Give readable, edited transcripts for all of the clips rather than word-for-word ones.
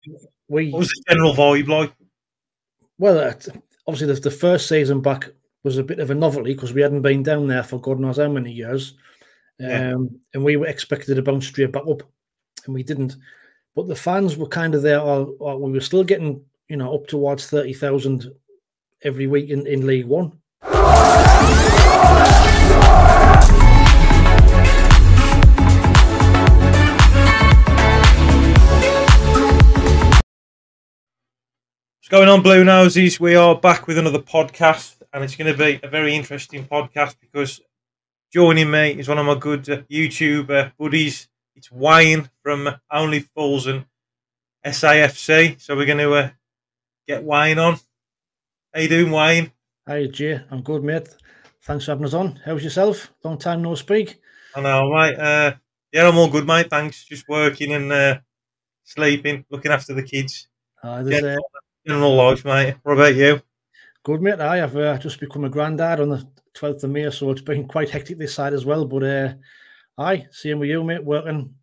What we was the general vibe like? well, obviously the first season back was a bit of a novelty because we hadn't been down there for God knows how many years, Yeah, and we were expected to bounce straight back up, and we didn't. But the fans were kind of there. We were still getting, up towards 30,000 every week in League One. what's going on, Bluenoses? We are back with another podcast, and it's going to be a very interesting podcast because joining me is one of my good YouTube buddies. It's Wayne from Only Fools and SAFC. So we're going to get Wayne on. How you doing, Wayne? Hi, Jay. I'm good, mate. Thanks for having us on. How's yourself? Long time no speak. I know, mate. Yeah, I'm all good, mate. Thanks. Just working and sleeping, looking after the kids. There's General life, mate. What about you? Good, mate. I've just become a granddad on the 12th of May, so it's been quite hectic this side as well. But same with you, mate. Working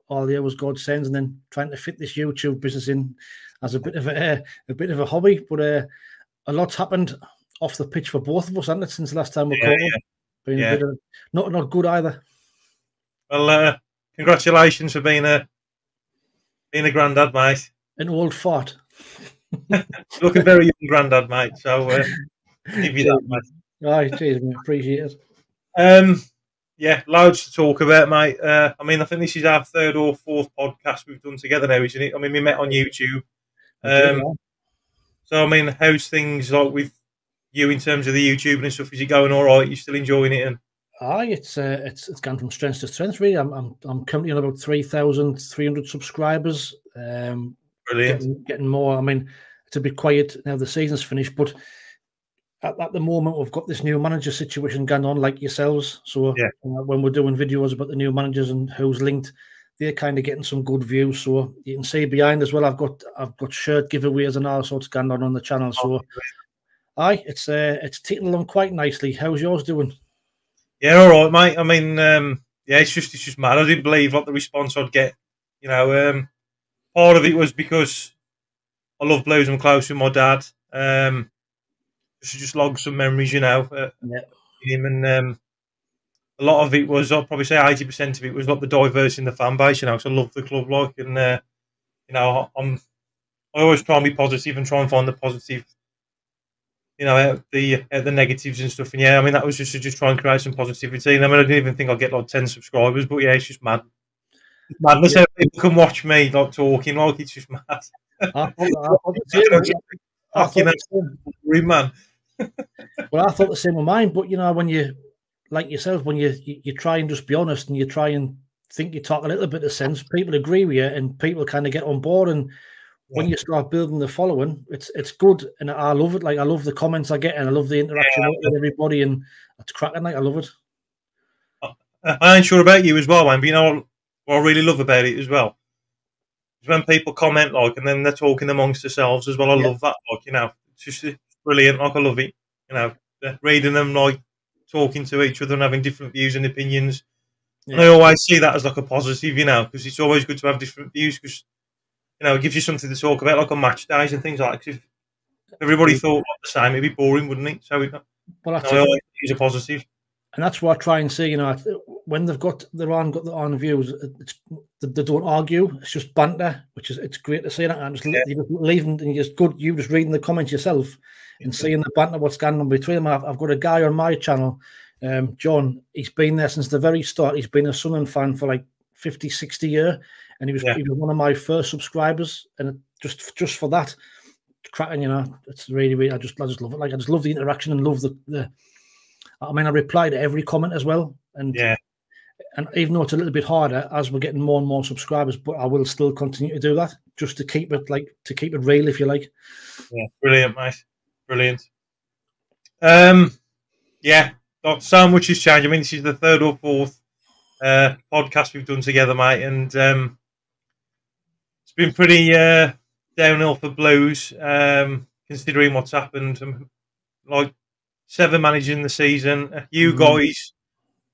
all the hours God sends, and then trying to fit this YouTube business in as a bit of a hobby. But a lot's happened off the pitch for both of us, hasn't it, since the last time we caught up? Been a bit of not good either. Well, congratulations for being a granddad, mate. An old fart. Looking very young, granddad, mate. So give you that, mate. Aye, cheers, mate. Appreciate it. Yeah, loads to talk about, mate. I mean, I think this is our third or fourth podcast we've done together now, isn't it? I mean, we met on YouTube. So, I mean, how's things like with you in terms of the YouTube and stuff? Is it going all right? You still enjoying it? And it's gone from strength to strength. Really, I'm currently on about 3,300 subscribers. Brilliant. Getting more. I mean, it's a bit quiet now. The season's finished, but at the moment we've got this new manager situation going on, like yourselves. So when we're doing videos about the new managers and who's linked, they're kind of getting some good views. So you can see behind as well. I've got shirt giveaways and all sorts going on the channel. So it's ticking along quite nicely. How's yours doing? Yeah, all right, mate. I mean, it's just mad. I didn't believe what the response I'd get. Part of it was because I love Blues and close with my dad. Just log some memories, him and a lot of it was, I'd probably say 80% of it was like the diverse in the fan base, because I love the club, and I always try and be positive and try and find the positive, out the negatives and stuff. And I mean, that was just to try and create some positivity. And I mean, I didn't even think I'd get like 10 subscribers, but it's just mad. It's madness how people can watch me like talking, it's just mad. Man. Well, I thought the same with mine, but when you, like yourself, when you try and just be honest and you try and think you talk a little bit of sense, people agree with you and people kind of get on board. And when you start building the following, it's good, and I love it. Like, I love the comments I get, and I love the interaction with everybody, and it's cracking. Like, I love it. I ain't sure about you as well, man. But what I really love about it as well is when people comment, and then they're talking amongst themselves as well. I love that, it's just brilliant. I love it. Reading them, talking to each other and having different views and opinions. And I always see that as a positive, because it's always good to have different views, because it gives you something to talk about, on match days and things like that. If everybody thought the same, it'd be boring, wouldn't it? So I always use a positive. And that's what I try and say, when they've got their own views, they don't argue. It's just banter, which is, it's great to see that. And you just leave them, and you just reading the comments yourself and seeing the banter, what's going on between them. I've got a guy on my channel, John. He's been there since the very start. He's been a Sunderland fan for like 50, 60 years, and he was one of my first subscribers. And just for that, cracking, it's really, really. I just love it. Like, I just love the interaction and love the. I mean, I reply to every comment as well, and even though it's a little bit harder as we're getting more and more subscribers, but I will still continue to do that just to keep it real, if you like. Yeah, brilliant, mate, brilliant. Not so much has changed. I mean, this is the third or fourth podcast we've done together, mate, and it's been pretty downhill for Blues, considering what's happened. 7 managers in the season. You guys,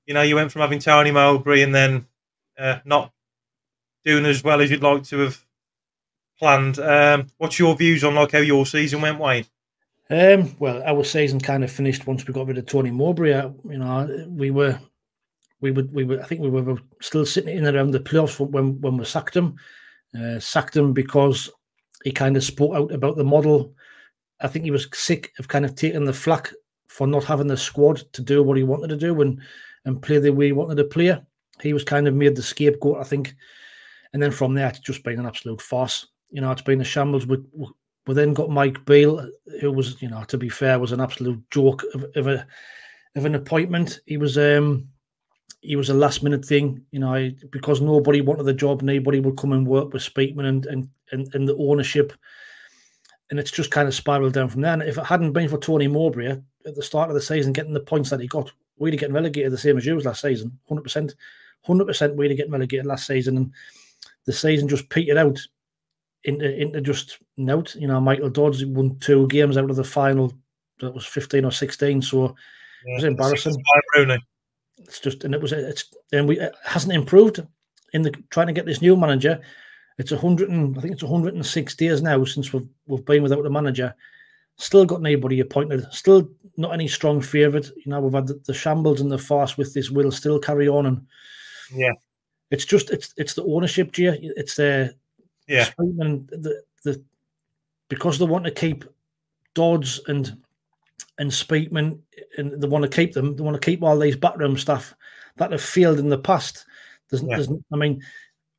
you went from having Tony Mowbray and then not doing as well as you'd like to have planned. What's your views on like how your season went, Wayne? Well, our season kind of finished once we got rid of Tony Mowbray. You know, we were. I think we were still sitting in around the playoffs when we sacked him. Sacked him because he kind of spoke out about the model. I think he was sick of kind of taking the flack for not having the squad to do what he wanted to do and play the way he wanted to play. He was kind of made the scapegoat, I think. And then from there, it's just been an absolute farce. You know, it's been a shambles. We then got Mike Beale, who was, you know, to be fair, was an absolute joke of an appointment. He was a last minute thing, you know, because nobody wanted the job. Nobody would come and work with Speakman and the ownership. And it's just kind of spiraled down from there. And if it hadn't been for Tony Mowbray at the start of the season, getting the points that he got, we'd have getting relegated the same as you was last season. 100%. 100% we'd have getting relegated last season. And the season just petered out into just nout. You know, Michael Dodds won 2 games out of the final. That was 15 or 16. So it was embarrassing. It's just, and it hasn't improved in the trying to get this new manager. It's 106 days now since we've been without a manager. Still got nobody appointed. Still not any strong favourite. You know, we've had the shambles and the farce with this will still carry on, and it's just it's the ownership, Jay. It's the the because they want to keep Dodds and Speakman, and they want to keep them. They want to keep all these backroom staff that have failed in the past. I mean,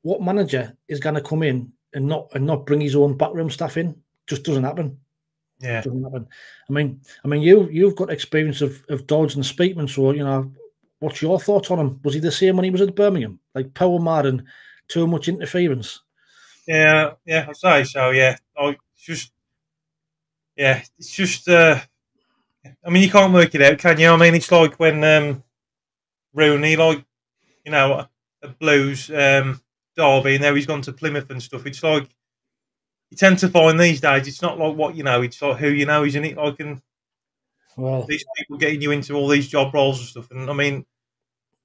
what manager is going to come in and not bring his own backroom staff in? Just doesn't happen. Yeah, doesn't happen. I mean, you've got experience of Dodds and Speakman, so you know, what's your thoughts on him? Was he the same when he was at Birmingham, like power mad and too much interference? Yeah, I'd say so. Yeah, it's just. I mean, you can't work it out, can you? I mean, it's like when Rooney, like, you know, at Blues, Derby, and now he's gone to Plymouth and stuff. It's like you tend to find these days, it's not like what you know, it's like who you know, isn't it? Like, and these people getting you into all these job roles and stuff. And I mean,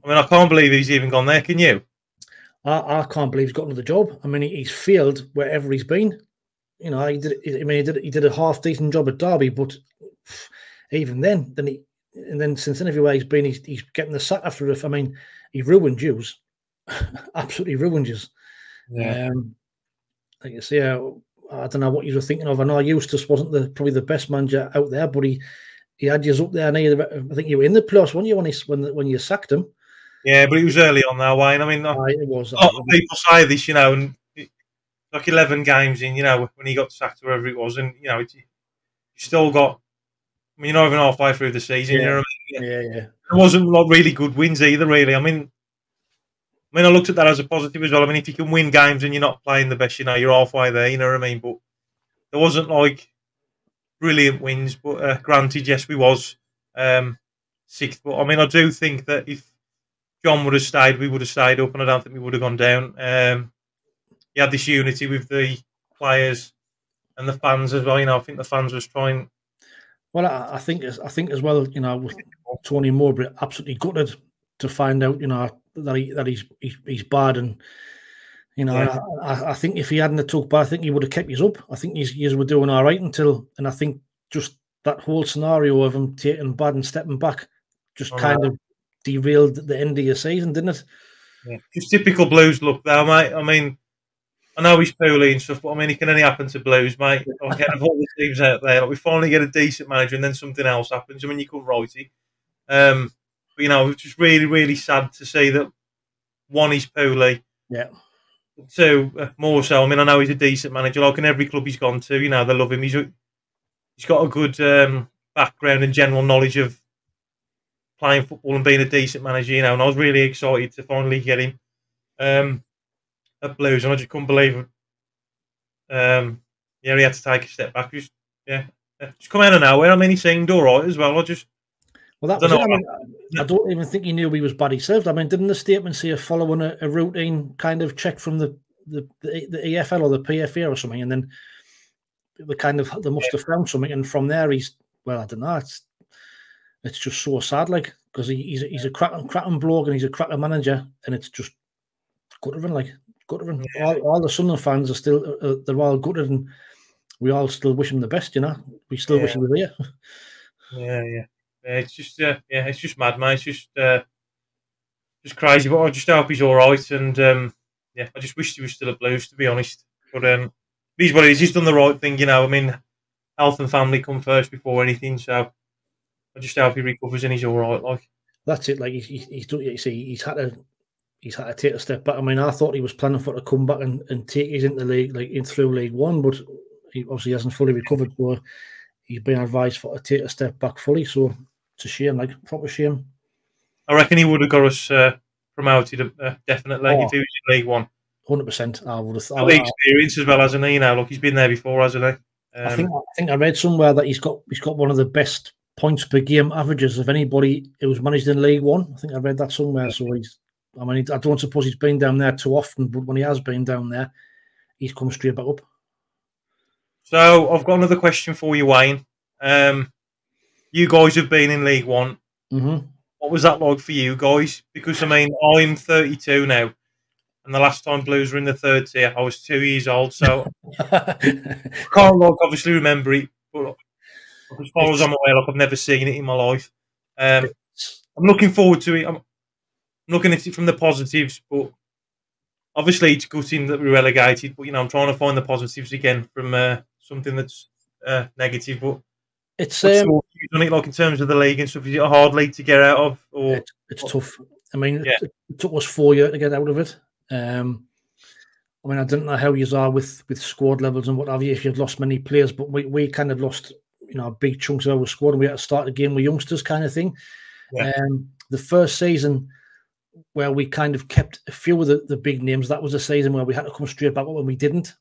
I can't believe he's even gone there. Can you? I can't believe he's got another job. I mean, he's failed wherever he's been. You know, he did a half decent job at Derby, but even then since then everywhere he's been, he's getting the sack after it. I mean, he ruined yous, absolutely ruined yous. Yeah. Like I say, I don't know what you were thinking of. I know Eustace wasn't probably the best manager out there, but he had yous up there. And I think you were in the playoffs, weren't you, when you sacked him? Yeah, but it was early on that, Wayne. I mean, it was. A lot of people say this, you know, and like 11 games in, you know, when he got sacked, wherever it was, and you know, you still got. I mean, you're not even halfway through the season. You know what I mean? Yeah. It wasn't like really good wins either, really. I mean, I looked at that as a positive as well. I mean, if you can win games and you're not playing the best, you know, you're halfway there. You know what I mean? But there wasn't like brilliant wins. But granted, yes, we was 6th. But I mean, I do think that if John would have stayed, we would have stayed up, and I don't think we would have gone down. You had this unity with the players and the fans as well. You know, I think the fans was trying. Well, I think as well, you know, with Tony Mowbray absolutely gutted to find out, you know, that he's bad, and you know, I think if he hadn't took bad, I think he would have kept his up. I think his were doing all right and I think just that whole scenario of him taking bad and stepping back just kind of derailed the end of your season, didn't it? Yeah, just typical Blues look, though, mate. I mean, I know he's poorly and stuff, but I mean, it can only happen to Blues, mate. Of all the teams out there, like, we finally get a decent manager, and then something else happens. I mean, you couldn't write it. But you know, it's just really, really sad to see that one, he's poorly. Yeah. 2, more so. I mean, I know he's a decent manager. Like in every club he's gone to, you know, they love him. He's got a good background and general knowledge of playing football and being a decent manager, you know. And I was really excited to finally get him at Blues, and I just couldn't believe it. He had to take a step back. Just come out of nowhere. I mean, he seemed all right as well. That was it. I mean, I don't even think he knew he was badly served. I mean, didn't the statement say following a routine kind of check from the EFL or the PFA or something, and then they must have found something, and from there I don't know. It's just so sad, like, because he's a cracking bloke and he's a cracking manager, and it's just gutting Gutted. Yeah. All the Sunderland fans are still they're all gutted, and we all still wish him the best. You know, we still wish he was here. Yeah. It's just it's just mad, man. It's just crazy. But I just hope he's all right, and I just wish he was still at Blues, to be honest. But he's what it is. He's done the right thing, you know. I mean, health and family come first before anything. So I just hope he recovers and he's all right. Like that's it. Like he's done. You see, he's had to take a step back. I mean, I thought he was planning for to come back and take his into league, like in through League One, but he obviously hasn't fully recovered. So he's been advised for to take a step back fully. So it's a shame, like proper shame. I reckon he would have got us promoted definitely if he was in League One. 100%. I would have thought. The experience as well, hasn't he? You know, look, he's been there before, hasn't he? I think I read somewhere that he's got one of the best points per game averages of anybody who was managed in League One. I think I read that somewhere. So I don't suppose he's been down there too often, but when he has been down there, he's come straight back up. So I've got another question for you, Wayne. You guys have been in League One. Mm-hmm. What was that like for you guys? Because I mean, I'm 32 now, and the last time Blues were in the third tier, I was 2 years old. So I can't obviously remember it, but as far as I'm aware, I've never seen it in my life. I'm looking forward to it. I'm looking at it from the positives, but obviously it's gutting that we're relegated. But I'm trying to find the positives again from something that's negative. But it's done it like in terms of the league and stuff. Is it a hard league to get out of? Or it's tough. I mean, it took us 4 years to get out of it. I mean, I don't know how you are with squad levels and what have you, if you've lost many players, but we kind of lost, big chunks of our squad, and we had to start the game with youngsters kind of thing. Yeah. The first season where we kind of kept a few of the big names, that was a season where we had to come straight back up when we didn't.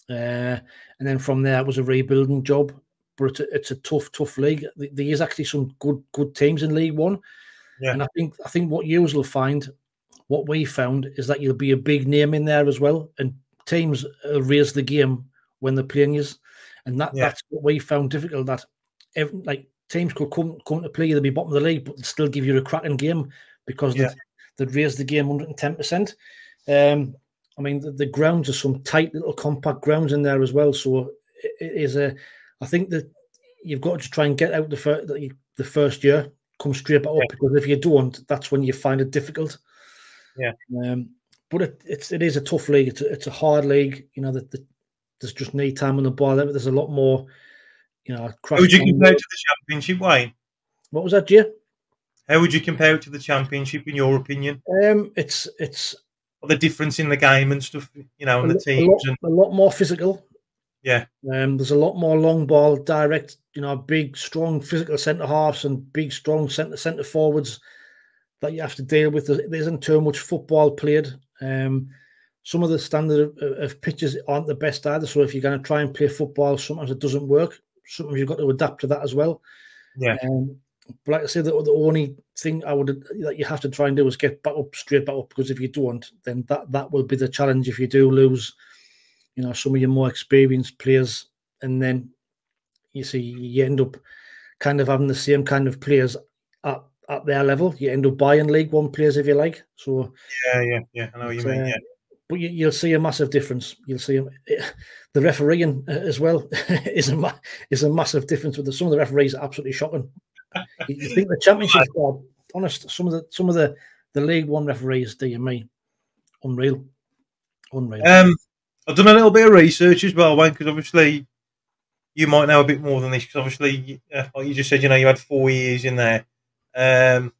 And then from there, it was a rebuilding job. But it's a tough league. There is actually some good teams in League One. Yeah. And I think what you will find, what we found, is that you'll be a big name in there as well. And teams raise the game when they're playing you. And that's what we found difficult, that teams could come to play you, they'll be bottom of the league, but they'll still give you a cracking game because they'd raise the game 110%. I mean, the grounds are some tight little compact grounds in there as well. So it is I think that you've got to try and get out the first year, come straight back up, because if you don't, that's when you find it difficult. Yeah. But it is a tough league. It's a hard league. There's just need time on the ball. There's a lot more. How would you compare it to the Championship, Wayne? What was that, Jay? How would you compare it to the Championship, in your opinion? It's the difference in the game and stuff, and the teams. A lot more physical. Yeah. There's a lot more long ball, direct, big, strong physical centre halves and big, strong centre forwards that you have to deal with. There isn't too much football played. Some of the standard of pitches aren't the best either. So if you're going to try and play football, sometimes it doesn't work. Sometimes you've got to adapt to that as well. Yeah. But like I said, the only thing that you have to try and do is get straight back up, because if you don't, then that will be the challenge if you do lose, some of your more experienced players, and then you end up kind of having the same kind of players at their level. You end up buying League One players, if you like. So yeah, I know what you mean. Yeah. But you'll see a massive difference. You'll see the refereeing as well is a massive difference. With some of the referees are absolutely shocking. You think the Championship, honest, some of the League One referees, do you mean? Unreal. I've done a little bit of research as well, Wayne, because obviously you might know a bit more than this. Because obviously, like you just said, you had 4 years in there. The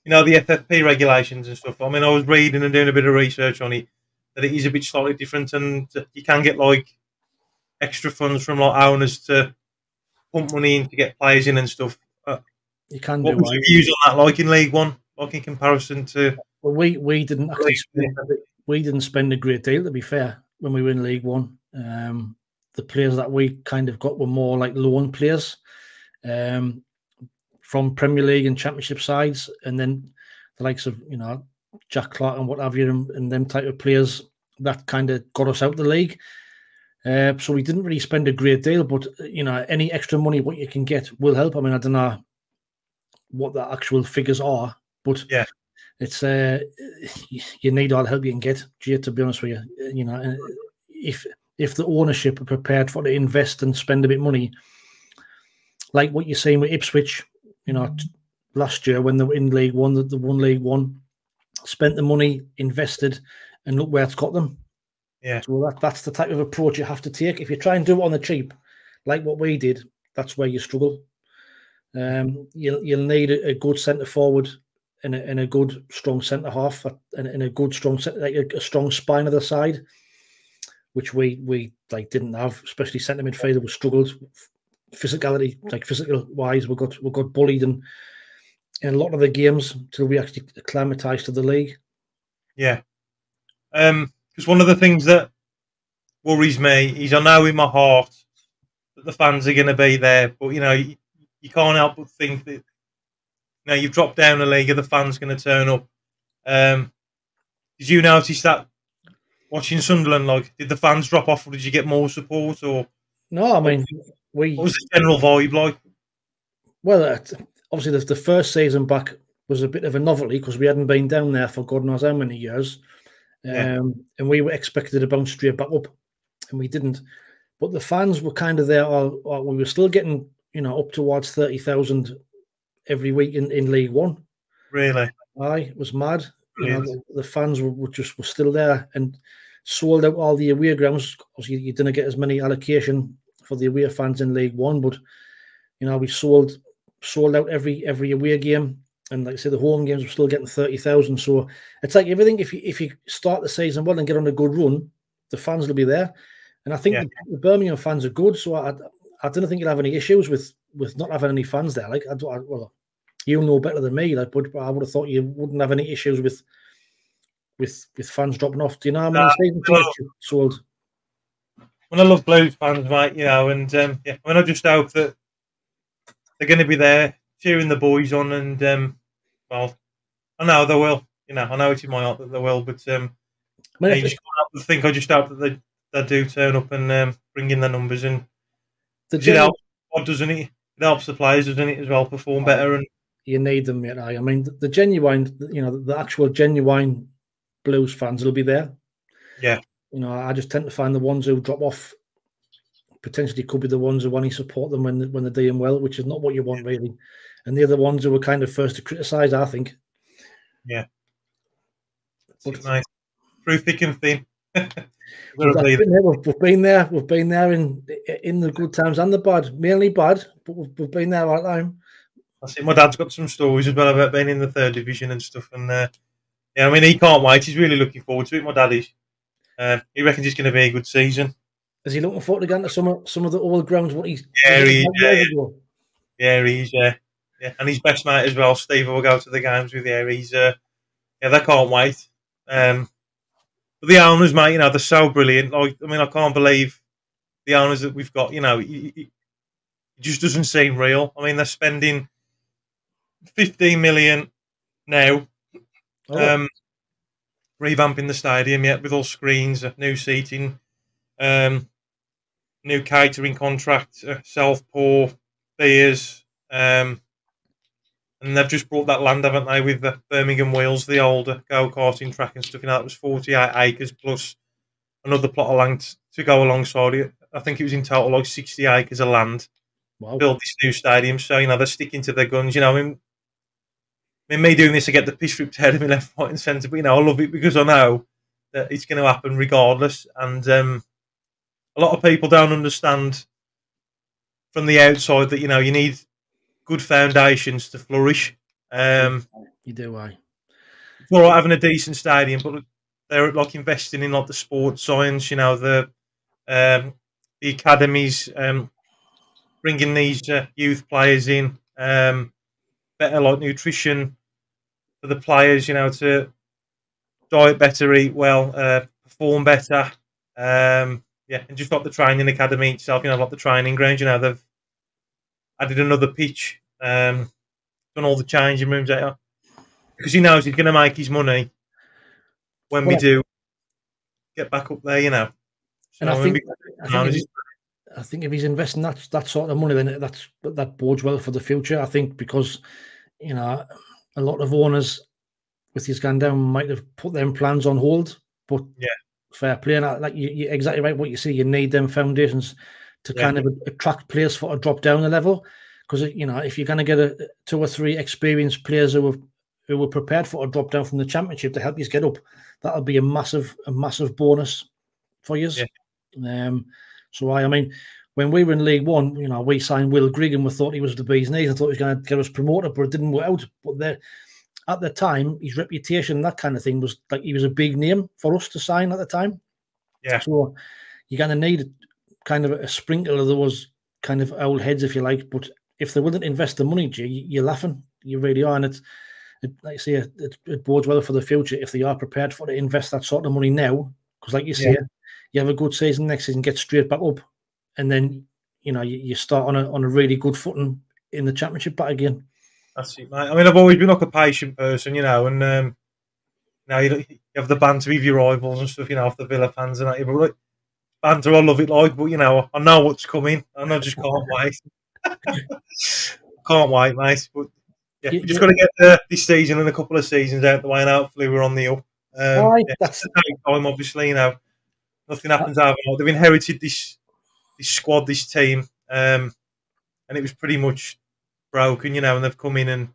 FFP regulations and stuff. I mean, I was reading and doing a bit of research on it, that it is a bit slightly different, and you can get extra funds from owners to pump money in to get players in and stuff. You can what do. What would your views on that, in League One, in comparison to? Well, we didn't actually spend a great deal, to be fair, when we were in League One. The players that we kind of got were more like loan players. From Premier League and Championship sides, and then the likes of Jack Clark and what have you, and them type of players that kind of got us out the league. So we didn't really spend a great deal, but any extra money what you can get will help. I mean, I don't know what the actual figures are, but it's you need all the help you can get, Jay, to be honest with you. You know, if the ownership are prepared to invest and spend a bit of money, like what you're saying with Ipswich, you know, last year when they were in League One, the won League One, spent the money, invested, and look where it's got them. Yeah. So that's the type of approach you have to take. If you try and do it on the cheap, like what we did, that's where you struggle. You'll need a good centre forward and a good strong centre half and a good strong like a strong spine of the side, which we like didn't have, especially centre midfielder. We struggled physicality, like physical wise. We got bullied in a lot of the games until we actually acclimatised to the league. Yeah. Because one of the things that worries me is I know in my heart that the fans are going to be there, but you know you can't help but think that you know you've dropped down a league, are the fans going to turn up? Did you notice that watching Sunderland? Like, did the fans drop off, or did you get more support? Or no, I mean, what was the general vibe like? Well, obviously the first season back was a bit of a novelty because we hadn't been down there for God knows how many years. And we were expected to bounce straight back up, and we didn't. But the fans were kind of there. We were still getting, you know, up towards 30,000 every week in League One. Really? Aye, it was mad. Brilliant. You know, the fans were still there and sold out all the away grounds. Obviously, you didn't get as many allocation for the away fans in League One, but you know, we sold out every away game. And like I said, the home games were still getting 30,000. So it's like everything. If you start the season well and get on a good run, the fans will be there. And I think the Birmingham fans are good. So I don't think you'll have any issues with not having any fans there. Like, well, you'll know better than me. Like, but I would have thought you wouldn't have any issues with fans dropping off. Do you know how many season tickets you sold? When I love Blues fans, mate, you know, and I just hope that they're going to be there cheering the boys on, and well, I know they will. You know, I know it's in my heart that they will, but you just can't help to think. I just hope that they do turn up and bring in the numbers, and it helps, doesn't it? It helps the players, doesn't it, as well, perform better. And you need them, mate. I mean, the genuine, you know, the actual genuine Blues fans will be there. Yeah. You know, I just tend to find the ones who drop off potentially could be the ones who want to support them when they're doing well, which is not what you want, really. And they're the ones who were kind of first to criticise, I think. Yeah. But nice. Through thick and thin. We've been there. We've been there in the good times and the bad. Mainly bad, but we've been there all the time. I see. My dad's got some stories as well about being in the 3rd division and stuff. And yeah, I mean, he can't wait. He's really looking forward to it. My dad is. He reckons it's going to be a good season. Is he looking forward to getting to some of the old grounds? What he's he is. Yeah, and his best mate as well, Steve, will go to the games with you. He's they can't wait. But the owners, mate, you know, they're so brilliant. Like, I mean, I can't believe the owners that we've got. You know, it just doesn't seem real. I mean, they're spending 15 million now, revamping the stadium, with all screens, new seating, new catering contract, self-pour, beers, and they've just brought that land, haven't they, with the Birmingham Wheels, the old go-karting track and stuff. You know, that was 48 acres plus another plot of land to go alongside it. I think it was in total like 60 acres of land. Wow. Build this new stadium. So, you know, they're sticking to their guns. You know, I mean, me doing this, I get the piss ripped out of me left, right and centre. But, you know, I love it because I know that it's going to happen regardless. And a lot of people don't understand from the outside that, you know, you need good foundations to flourish. You do, why? It's all right having a decent stadium, but they're like investing in like the sports science, you know, the academies, bringing these youth players in, better like nutrition for the players, you know, to diet better, eat well, perform better. And just like the training academy itself, you know, like the training ground, you know, they've added another pitch, done all the changing rooms out because he knows he's going to make his money when we do get back up there, you know. So and I think if he's investing that sort of money, then that bodes well for the future. I think because, you know, a lot of owners with his gone down, might have put them plans on hold. But yeah, fair play, and like you're exactly right. What you see, you need them foundations to kind of attract players for a drop down the level. Because if you're going to get 2 or 3 experienced players who were prepared for a drop down from the Championship to help you get up, that'll be a massive bonus for you. Yeah. So I mean, when we were in League One, we signed Will Grigg and we thought he was the bee's knees. I thought he was going to get us promoted, but it didn't work out. But at the time, his reputation, that kind of thing, was like he was a big name for us to sign at the time. Yeah. So you're going to need kind of a sprinkle of those kind of old heads, if you like. But if they wouldn't invest the money, you're laughing. You really are. And like I say, it bodes well for the future if they are prepared to invest that sort of money now. Because like you say, you have a good season, next season, get straight back up. And then, you start on a really good footing in the Championship back again. That's it, mate. I mean, I've always been like a patient person, and now you have the banter with your rivals and stuff, off the Villa fans and that. But like, banter, I love it, but I know what's coming, and I just can't wait. Can't wait, mate. But yeah, we just got to get this season and a couple of seasons out the way, and hopefully we're on the up. That's the time, obviously. Nothing happens overnight. They've inherited this squad, this team, and it was pretty much broken, and they've come in and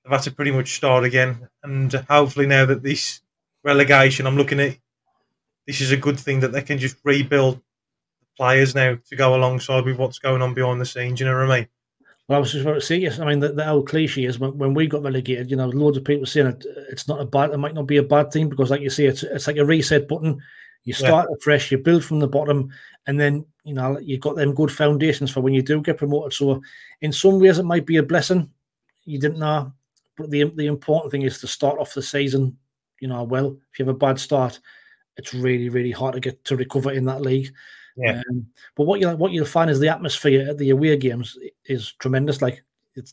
they've had to pretty much start again. And hopefully now that this relegation, I'm looking at, this is a good thing that they can just rebuild players now to go alongside with what's going on behind the scenes. You know what I mean? Well, I was just about to say, yes. I mean, the old cliche is when we got relegated, loads of people saying it's not it might not be a bad thing because, like you say, it's like a reset button. You start afresh, you build from the bottom, and then you've got them good foundations for when you do get promoted. So, in some ways, it might be a blessing. You didn't know, but the important thing is to start off the season, well. If you have a bad start, it's really, really hard to get to recover in that league. Yeah. But what you'll find is the atmosphere at the away games is tremendous. It's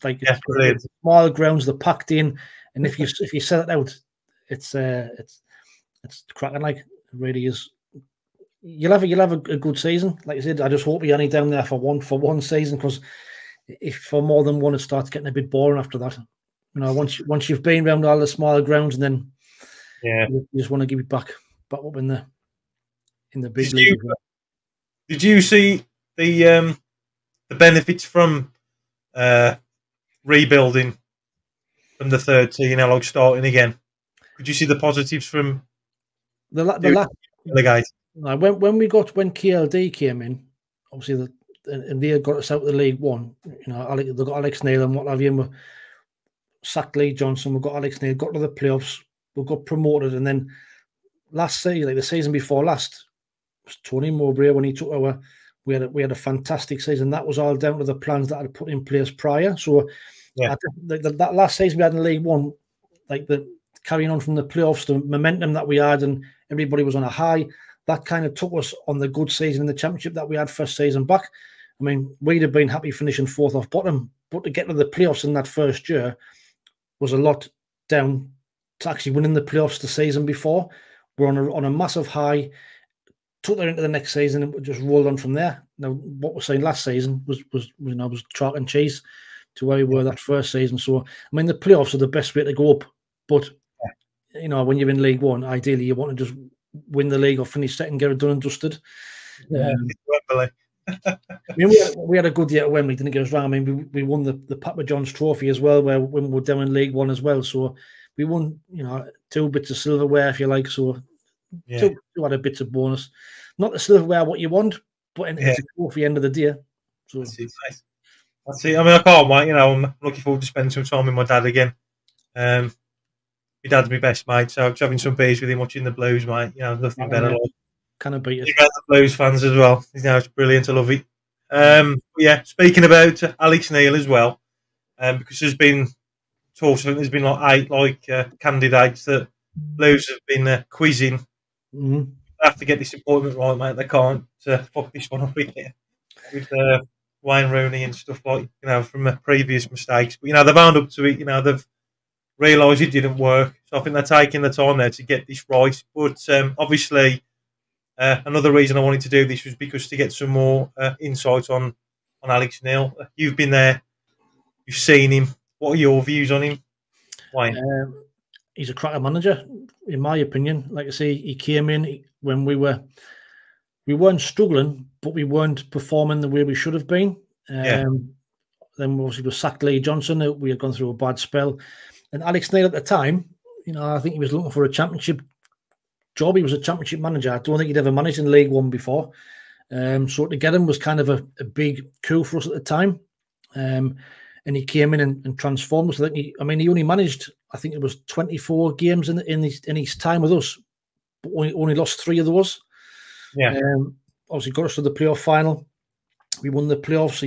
small grounds, they're packed in, and if you sell it out, it's cracking. Like, it really is. You'll have a good season. Like I said, I just hope you're only down there for one season, because if for more than one, it starts getting a bit boring after that. Once you've been around all the smaller grounds, and then you just want to give it back up in the big league. Did you see the benefits from rebuilding from the third tier, like starting again? Could you see the positives from the last? When KLD came in, obviously and they got us out of the League One. They got Alex Neil and what have you. And we sacked Lee Johnson. We got Alex Neil. Got to the playoffs. We got promoted, and then last season, like the season before last, was Tony Mowbray when he took over. We had a fantastic season. That was all down to the plans that I'd put in place prior. So that last season we had in League One, like the carrying on from the playoffs, the momentum that we had, and everybody was on a high. That kind of took us on the good season in the Championship that we had first season back. I mean, we'd have been happy finishing fourth off bottom, but to get to the playoffs in that first year was a lot down to actually winning the playoffs the season before. We're on a massive high. Took that into the next season and just rolled on from there. Now, what we're saying last season was chalk and cheese to where we were that first season. So, I mean, the playoffs are the best way to go up. But, when you're in League One, ideally you want to just win the league or finish second, get it done and dusted. I mean, we had a good year at Wembley, didn't get us wrong. I mean, we won the Papa John's Trophy as well, when we were down in League One as well. So we won, 2 bits of silverware, if you like. So two other bits of bonus. Not the silverware what you want, but it's a trophy end of the day. So that's it. I mean, I can't wait. I'm looking forward to spending some time with my dad again. My dad's my best mate, so just having some beers with him, watching the Blues, mate. Nothing better. Kind of beat it. The Blues fans as well. It's brilliant. I love it. Speaking about Alex Neil as well, because there's been talks. There's been 8 candidates that Blues have been quizzing. Mm-hmm. They have to get this appointment right, mate. They can't fuck this one up with Wayne Rooney and stuff from previous mistakes. But they've owned up to it. They've realised it didn't work. So I think they're taking the time there to get this right. But obviously, another reason I wanted to do this was because to get some more insight on Alex Neil. You've been there. You've seen him. What are your views on him, Wayne? he's a cracker manager, in my opinion. Like I say, he came in when we weren't struggling, but we weren't performing the way we should have been. Then obviously we sacked Lee Johnson. We had gone through a bad spell, and Alex Neil at the time, I think he was looking for a championship job. He was a championship manager. I don't think he'd ever managed in League One before. So to get him was kind of a big coup for us at the time. And he came in and transformed us. He only managed, I think it was 24 games in his time with us, but only lost 3 of those. Yeah. Obviously got us to the playoff final. We won the playoffs.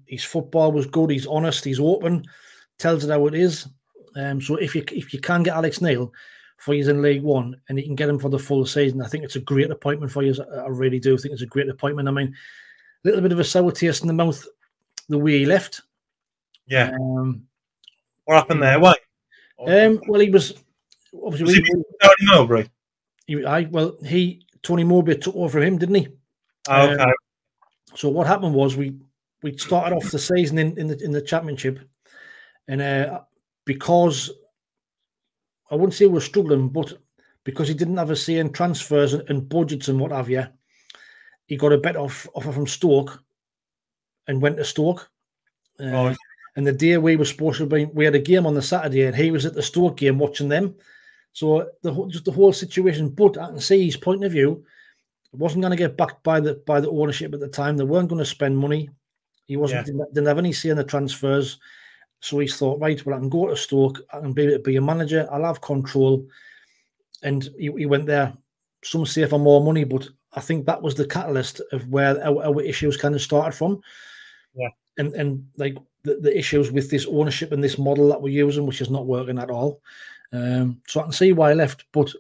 His football was good. He's honest. He's open. Tells it how it is. So if you can get Alex Neil for you in League One and you can get him for the full season, I think it's a great appointment for you. I really do think it's a great appointment. I mean, a little bit of a sour taste in the mouth the way he left. Yeah. What happened there? Why? Well, he was obviously Tony Mowbray. Tony Mowbray took over from him, didn't he? Okay. So what happened was we started off the season in the championship, and because I wouldn't say we were struggling, but because he didn't have a say in transfers and budgets and what have you, he got a better offer from Stoke and went to Stoke. And the day we were supposed to be, we had a game on the Saturday, and he was at the Stoke game watching them. So just the whole situation. But I can see his point of view. It wasn't going to get backed by the ownership at the time. They weren't going to spend money. He didn't have any say in the transfers. So he thought, right, well, I can go to Stoke. I can be a manager. I'll have control. And he went there. Some say for more money, but I think that was the catalyst of where our issues kind of started from. Yeah. And like the issues with this ownership and this model that we're using, which is not working at all. So I can see why I left, but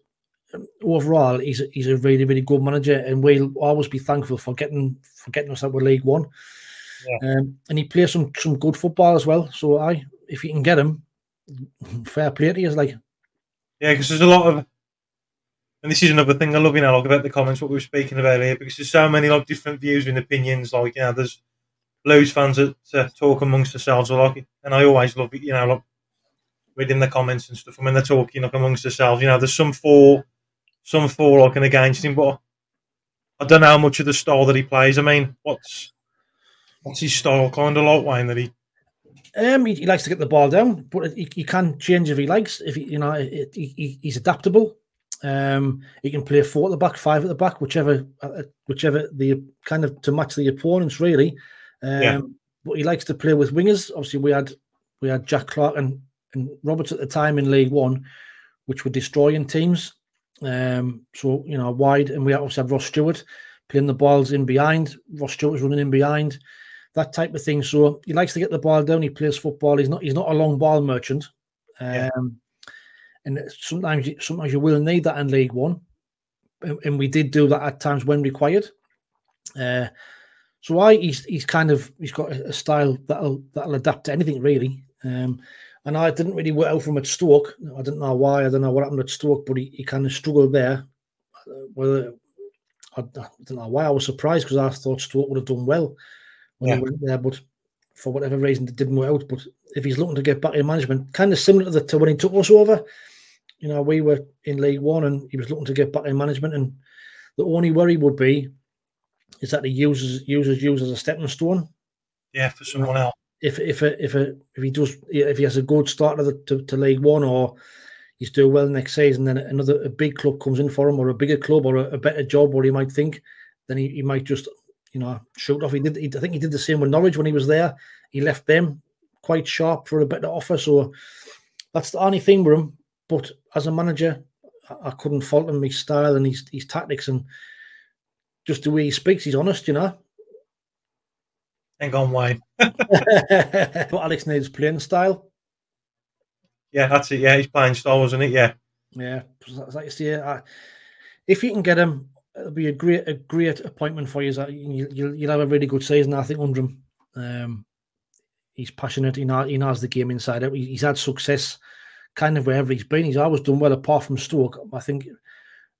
overall, he's a really, really good manager, and we'll always be thankful for getting us out of League One. Yeah. And he plays some good football as well. So if you can get him, fair play to you. Yeah, because there's a lot of, and this is another thing I love, about the comments, what we were speaking about here, because there's so many different views and opinions. There's Blues fans that talk amongst themselves, and I always love it, reading the comments and stuff. And when they're talking amongst themselves, there's some for and against him, but I don't know how much of the style that he plays. I mean, what's his style kind of like, Wayne? That he likes to get the ball down, but he can change if he likes. If he's adaptable. He can play 4 at the back, 5 at the back, whichever the kind of to match the opponents really. But he likes to play with wingers. Obviously, we had Jack Clark and Roberts at the time in League One, which were destroying teams. So wide, and we also had Ross Stewart playing the balls in behind. Ross Stewart was running in behind, that type of thing. So he likes to get the ball down. He plays football. He's not a long ball merchant. And sometimes you will need that in League One, and we did do that at times when required. So he's got a style that'll adapt to anything really. And I didn't really work out from at Stoke. I didn't know why. I don't know what happened at Stoke, but he kind of struggled there. I don't know why. I was surprised because I thought Stoke would have done well when he went there, but for whatever reason, it didn't work out. But if he's looking to get back in management, kind of similar to when he took us over, we were in League One and he was looking to get back in management. And the only worry would be is that he uses you as a stepping stone. Yeah, for someone else. If he has a good start to League One, or he's doing well next season, then a big club comes in for him, or a bigger club, or a better job, or he might think, then he might just shoot off. I think he did the same with Norwich when he was there. He left them quite sharp for a better offer. So that's the only thing with him. But as a manager, I couldn't fault him, his style and his tactics and just the way he speaks. He's honest, Hang on, Wayne. But Alex needs playing style. Yeah, that's it. Yeah, he's playing style, isn't it? Yeah. Yeah, like you say, if you can get him, it'll be a great appointment for you. You'll have a really good season, I think, under him. He's passionate. He knows the game inside out. He's had success kind of wherever he's been. He's always done well, apart from Stoke. I think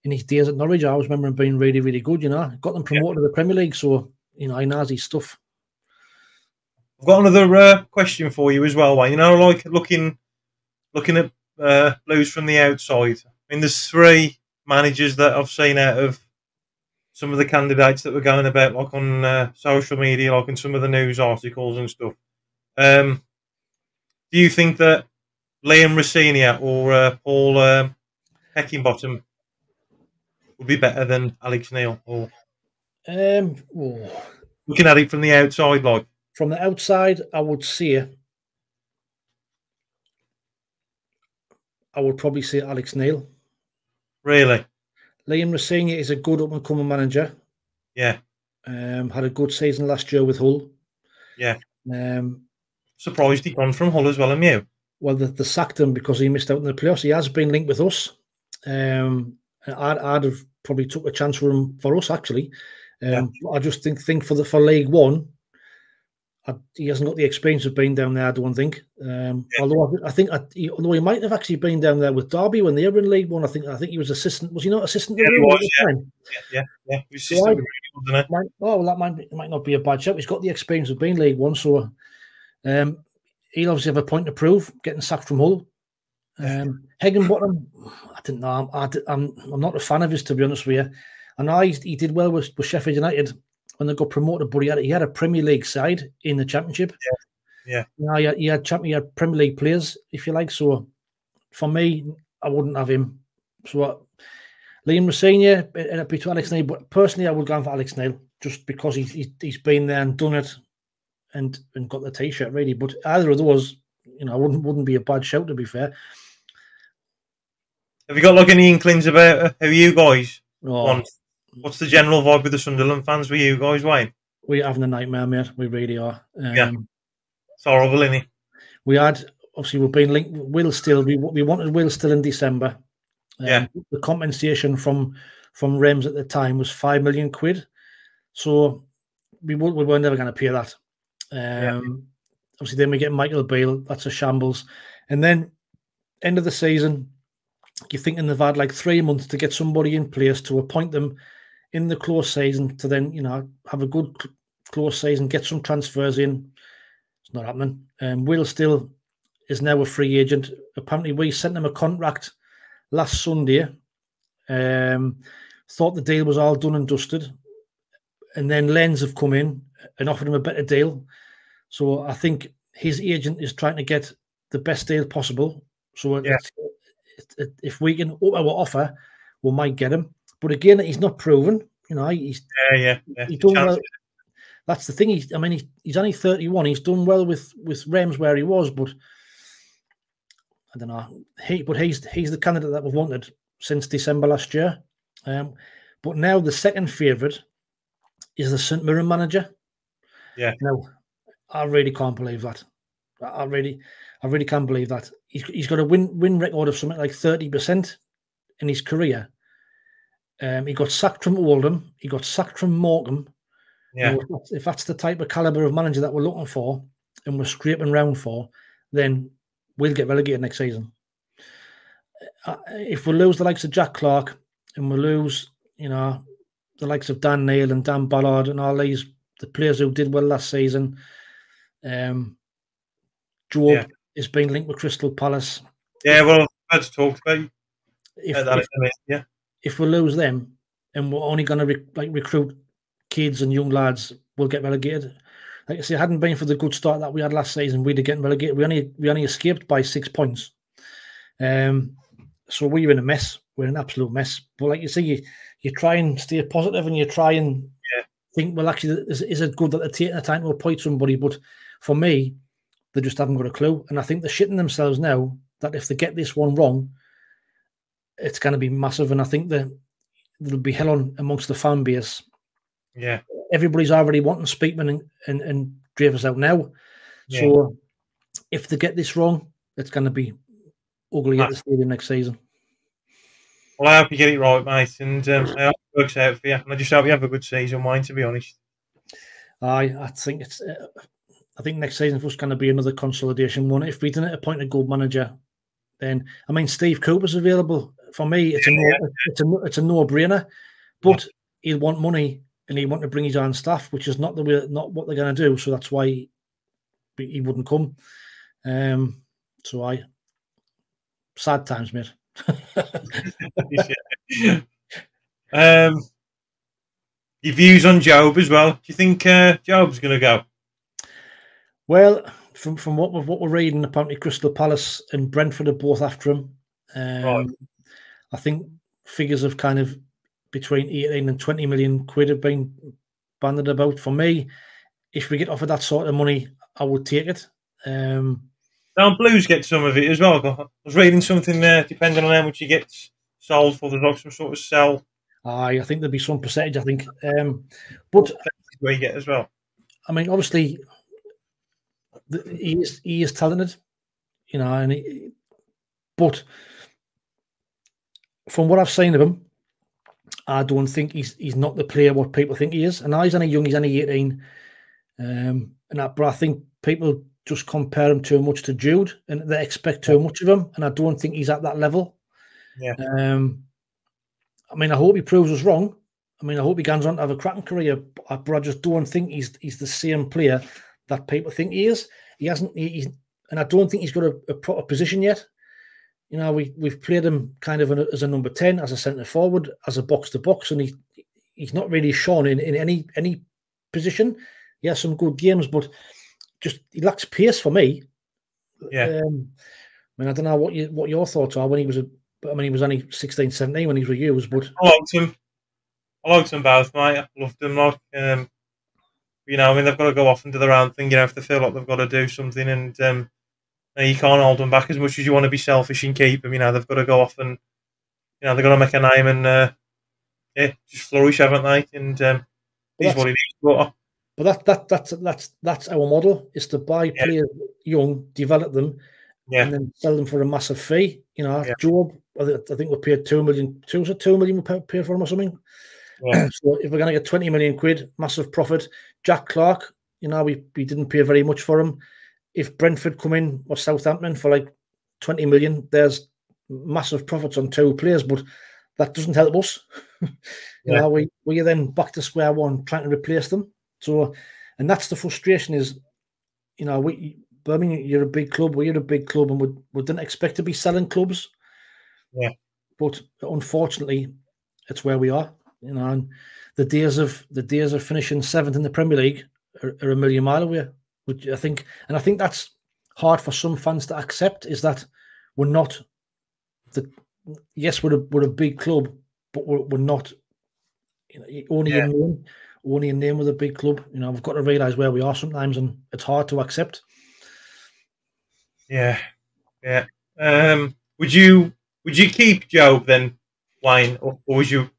in his days at Norwich, I always remember him being really, really good. Got them promoted to the Premier League, so he knows his stuff. I've got another question for you as well, Wayne. Like looking at Blues from the outside. I mean, there's 3 managers that I've seen out of some of the candidates that were going about, like on social media, like in some of the news articles and stuff. Do you think that Liam Rossini or Paul Heckingbottom would be better than Alex Neil? Or looking at it from the outside, like from the outside, I would probably say Alex Neil. Really? Liam Rossini is a good up-and-coming manager. Yeah. Had a good season last year with Hull. Yeah. Surprised he gone from Hull as well, am you? Well, they sacked him because he missed out in the playoffs. He has been linked with us. I'd have probably took a chance for us actually. I just think for League One, he hasn't got the experience of being down there. I don't think. Although although he might have actually been down there with Derby when they were in League One. I think he was assistant. Was he not assistant? Yeah, he was. Yeah. He was assistant, wasn't he? That might not be a bad shout. He's got the experience of being League One, so he'll obviously have a point to prove. Getting sacked from Hull. Heckingbottom, I don't know. I'm not a fan of his, to be honest with you. I know he did well with Sheffield United when they got promoted, but he had a Premier League side in the Championship. Yeah. He had Premier League players, if you like. So for me, I wouldn't have him. So Liam Rossini, it'd be to Alex Neil, but personally, I would go for Alex Neil just because he's been there and done it and got the T-shirt ready. But either of those, wouldn't be a bad shout, to be fair. Have you got like any inklings about how you guys want? What's the general vibe with the Sunderland fans with you guys, Wayne? We're having a nightmare, mate. We really are. It's horrible, isn't it? We've been linked. Will Still. We wanted Will Still in December. The compensation from Rems at the time was £5 million. So we were never going to pay that. Obviously, then we get Michael Beale. That's a shambles. And then end of the season, you're thinking they've had like 3 months to get somebody in place to appoint them in the close season to then, have a good close season, get some transfers in. It's not happening. Will Still is now a free agent. Apparently, we sent him a contract last Sunday. Thought the deal was all done and dusted. And then Lens have come in and offered him a better deal. So I think his agent is trying to get the best deal possible. So if we can up our offer, we might get him. But again, he's not proven. He's done well. That's the thing. He's only 31. He's done well with Rems where he was, but I don't know. He's the candidate that we've wanted since December last year. But now the second favourite is the St Mirren manager. Yeah. Now, I really can't believe that. I really can't believe that. He's got a win record of something like 30% in his career. He got sacked from Oldham. He got sacked from Morecambe. Yeah. If that's the type of calibre of manager that we're looking for and we're scraping round for, then we'll get relegated next season. If we lose the likes of Jack Clark and we lose, the likes of Dan Neil and Dan Ballard and all the players who did well last season, Jobe is being linked with Crystal Palace. Yeah, well, that's talked about. If we lose them and we're only going to recruit kids and young lads, we'll get relegated. Like I say, it hadn't been for the good start that we had last season, we'd have gotten relegated. We only escaped by 6 points. So we were in a mess. We're in an absolute mess. But like you say, you try and stay positive and you try and think, well, actually, is it good that they're taking the time to appoint somebody? But for me, they just haven't got a clue. And I think they're shitting themselves now that if they get this one wrong, it's going to be massive. And I think that there'll be hell on amongst the fan base. Yeah. Everybody's already wanting Speakman and Dreyfus out now. Yeah. So if they get this wrong, it's going to be ugly at the stadium next season. Well, I hope you get it right, mate, and I hope it works out for you. And I just hope you have a good season, Wayne, to be honest. I think next season for us going to be another consolidation one. If we didn't appoint a good manager, then Steve Cooper's available. For me, it's a no-brainer. But he'll want money and he want to bring his own staff, which is not what they're going to do. So that's why he wouldn't come. sad times, mate. Your views on Jobe as well. Do you think Jobe's going to go? Well, from what we're reading, apparently Crystal Palace and Brentford are both after him. Right. I think figures of kind of between 18 and 20 million quid have been banded about. For me, if we get offered that sort of money, I would take it. Don't Blues get some of it as well? I was reading something there, depending on how much he gets sold for, there's like some sort of sell. I think there'll be some percentage, I think. But where you get as well. I mean, obviously, he is talented, you know, but from what I've seen of him, I don't think he's not the player what people think he is. And now he's only young; he's only 18. But I think people just compare him too much to Jude, and they expect too much of him. And I don't think he's at that level. Yeah. I mean, I hope he proves us wrong. I mean, I hope he goes on to have a cracking career, but I just don't think he's the same player that people think he is. He hasn't, and I don't think he's got a proper position yet. You know, we've played him kind of as a number 10, as a centre forward, as a box to box, and he's not really shown in any position. He has some good games, but just he lacks pace for me. Yeah. I mean, I don't know what your thoughts are when he was he was only 16, 17 when he was with you, but I liked them both, mate. I loved them. Like, you know, I mean, they've got to go off and do their own thing. You know, if they feel like they've got to do something, and you can't hold them back as much as you want to be selfish and keep them. You know, they've got to go off and, you know, they've got to make a name and just flourish, haven't they? And he's what he needs. But that's our model: is to buy players young, develop them, and then sell them for a massive fee. You know, Jobe, I think we paid 2 million. Was it 2 million we paid for him or something? Yeah. So if we're going to get 20 million quid, massive profit. Jack Clark, you know, we didn't pay very much for him. If Brentford come in or Southampton for like 20 million, there's massive profits on 2 players, but that doesn't help us. You know, we are then back to square one trying to replace them. So, and that's the frustration is, you know, Birmingham, you're a big club, we're a big club, and we didn't expect to be selling clubs. Yeah. But unfortunately, it's where we are. You know, and the days of finishing 7th in the Premier League are a million miles away. Which I think that's hard for some fans to accept. Is that we're not we're a big club, but we're not. You know, only in name with a big club. You know, we've got to realise where we are sometimes, and it's hard to accept. Yeah. Would you keep Jobe then, Wayne, or would you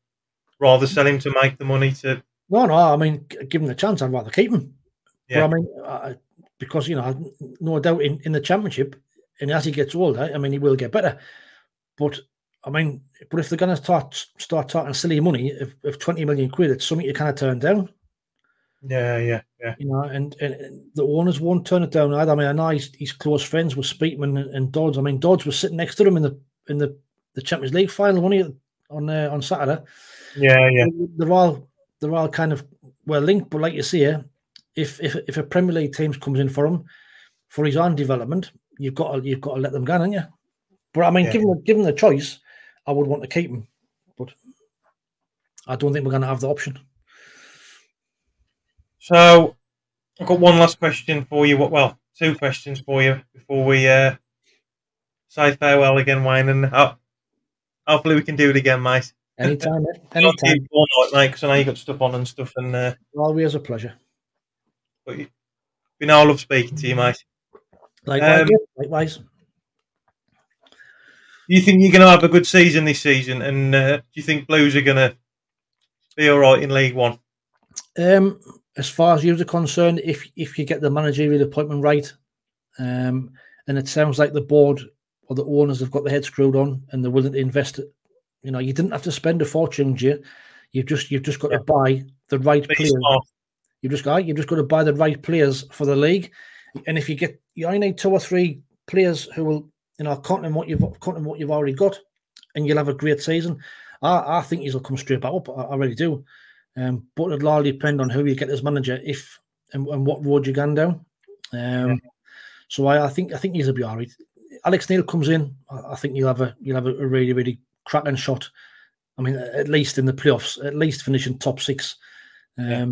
rather sell him to make the money to? No. I mean, give him the chance. I'd rather keep him. Yeah. But I mean, because, you know, no doubt in the Championship, and as he gets older, I mean, he will get better. But I mean, if they're going to start talking silly money, if 20 million quid, it's something you kind of turn down. Yeah. You know, and the owners won't turn it down either. I mean, I know he's close friends with Speakman and Dodds. I mean, Dodds was sitting next to him in the Champions League final, wasn't he, on Saturday? Yeah. They're all kind of well linked, but like you say, if a Premier League team comes in for him for his own development, you've got to let them go, haven't you? But I mean, given the choice, I would want to keep him, but I don't think we're going to have the option. So I've got one last question for you. Well, 2 questions for you before we say farewell again, Wayne, and hopefully we can do it again, mate. Anytime, mate. Anytime. All night, mate, because I know you got stuff on and stuff, and always a pleasure. But you know, I love speaking to you, mate. Likewise. Do you think you're going to have a good season this season, and do you think Blues are going to be all right in League One? As far as you're concerned, if you get the managerial appointment right, and it sounds like the board or the owners have got their head screwed on and they're willing to invest it. You know, you didn't have to spend a fortune, Jay. You've just got to buy the right players. You've just got to buy the right players for the league. And if you only need 2 or 3 players who will, you know, content what you've already got, and you'll have a great season. I think he'll come straight back up. I really do. But it'll all depend on who you get as manager, and what road you're going down. So I think he'll be all right. Alex Neil comes in, I think you'll have a really, really cracking shot. I mean, at least in the playoffs, at least finishing top 6. I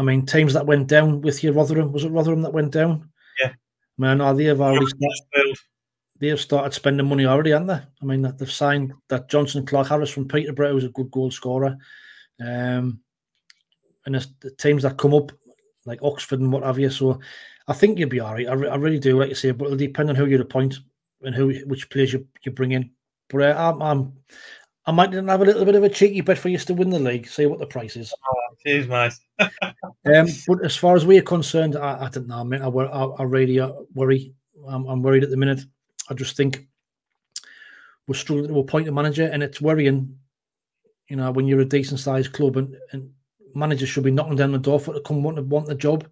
mean, teams that went down with you, Rotherham, was it Rotherham that went down? Yeah. I mean, they've already started spending money already, haven't they? I mean, they've signed that Johnson Clark-Harris from Peterborough, who's a good goal scorer. And the teams that come up, like Oxford and what have you. So I think you'll be all right. I really do, like you say, but it'll depend on who you appoint and which players you bring in. But I might have a little bit of a cheeky bet for you to win the league, see what the price is. Oh, cheers, mate. But as far as we are concerned, I don't know, mate. I really worry. I'm worried at the minute. I just think we're struggling to appoint a manager, and it's worrying. You know, when you're a decent sized club, and managers should be knocking down the door for to come want the job,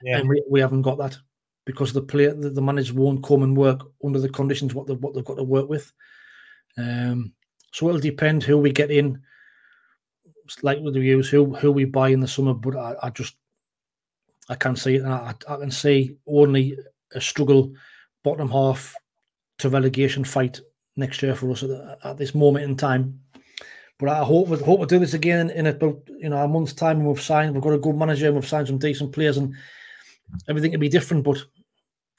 and we haven't got that because the managers won't come and work under the conditions what they've got to work with. So it'll depend who we get in, like with the reviews, who we buy in the summer. But I can't see it. And I can see only a struggle, bottom half to relegation fight next year for us at this moment in time. But I hope we'll do this again in about a month's time, and we've got a good manager, and we've signed some decent players, and everything will be different. But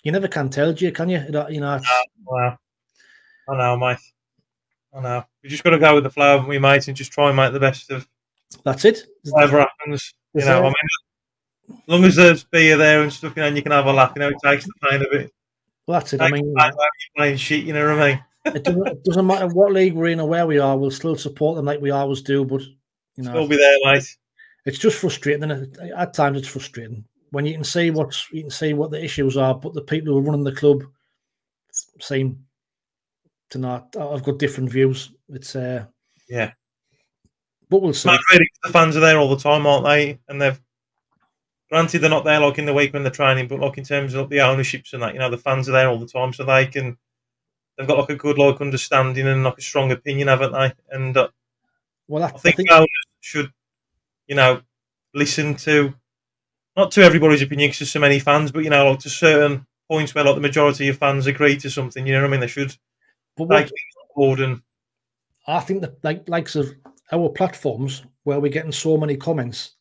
you never can tell, Jay, can you? Wow. I know, mate. I know. We just got to go with the flow, haven't we, mate, and just try and make the best of. That's it. Whatever happens, I mean, as long as there's beer there and stuff, and you can have a laugh. It takes the pain of it. Well, that's it. I mean, playing shit, you know what I mean? It doesn't matter what league we're in or where we are. We'll still support them like we always do. But still be there, mate. It's just frustrating. At times, it's frustrating when you can see what the issues are, but the people who are running the club seem to not. I've got different views. It's but we'll see. The fans are there all the time, aren't they? And granted they're not there like in the week when they're training, but like in terms of the ownerships and that, the fans are there all the time, so they've got like a good understanding and like a strong opinion, haven't they? And I think owners should, listen to not to everybody's opinion because there's so many fans, but like to certain points where like the majority of fans agree to something. You know what I mean? They should take things on board. And I think that likes of our platforms where we're getting so many comments,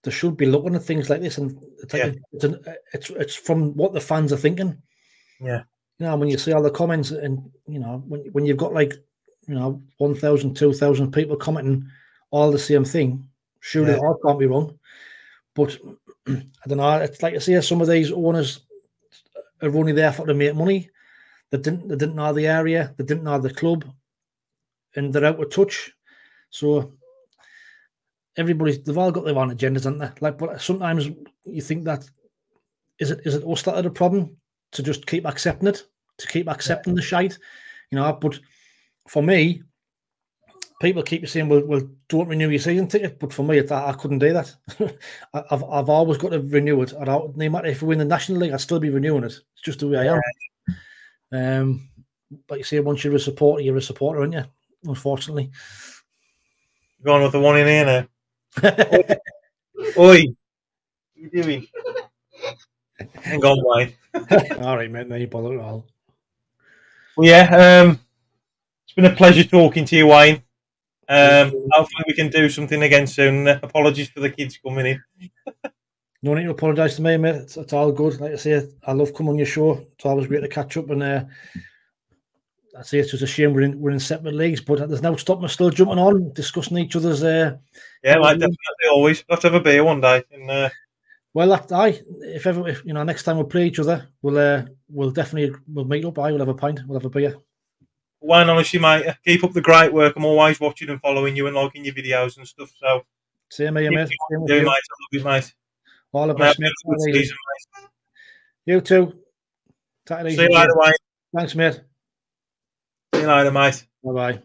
they should be looking at things like this, and it's from what the fans are thinking. Yeah. When you see all the comments, and when you've got 1,000, 2,000 people commenting all the same thing, surely I can't be wrong. But I don't know. It's like I say, some of these owners are only there to make money. They didn't know the area, they didn't know the club, and they're out of touch. So they've all got their own agendas, haven't they? But sometimes you think that is it us that are the problem? To just keep accepting it, to keep accepting the shite, But for me, people keep saying, "Well, don't renew your season ticket." But for me, I couldn't do that. I've always got to renew it. No matter if we win the National League, I'd still be renewing it. It's just the way I am. But you say, once you're a supporter, aren't you? Unfortunately. Going with the one in here now. Oi, what are you doing? Hang on, Wayne. All right, mate. No, you bother at all. Well, it's been a pleasure talking to you, Wayne. Hopefully we can do something again soon. Apologies for the kids coming in. No need to apologise to me, mate. It's all good. Like I say, I love coming on your show. It's always great to catch up. And I say it's just a shame we're in separate leagues, but there's no stopping us still jumping on, discussing each other's. Definitely always. We'll have to have a beer one day. And well, if next time we'll play each other, we'll definitely meet up. We'll have a pint. We'll have a beer. Wayne, honestly, mate, keep up the great work. I'm always watching and following you and liking your videos and stuff. So, same here, mate. Same with you, mate. I love you, mate. All the best, mate. Season, mate. You too. See you later, Wayne. Thanks, mate. See you later, mate. Bye-bye.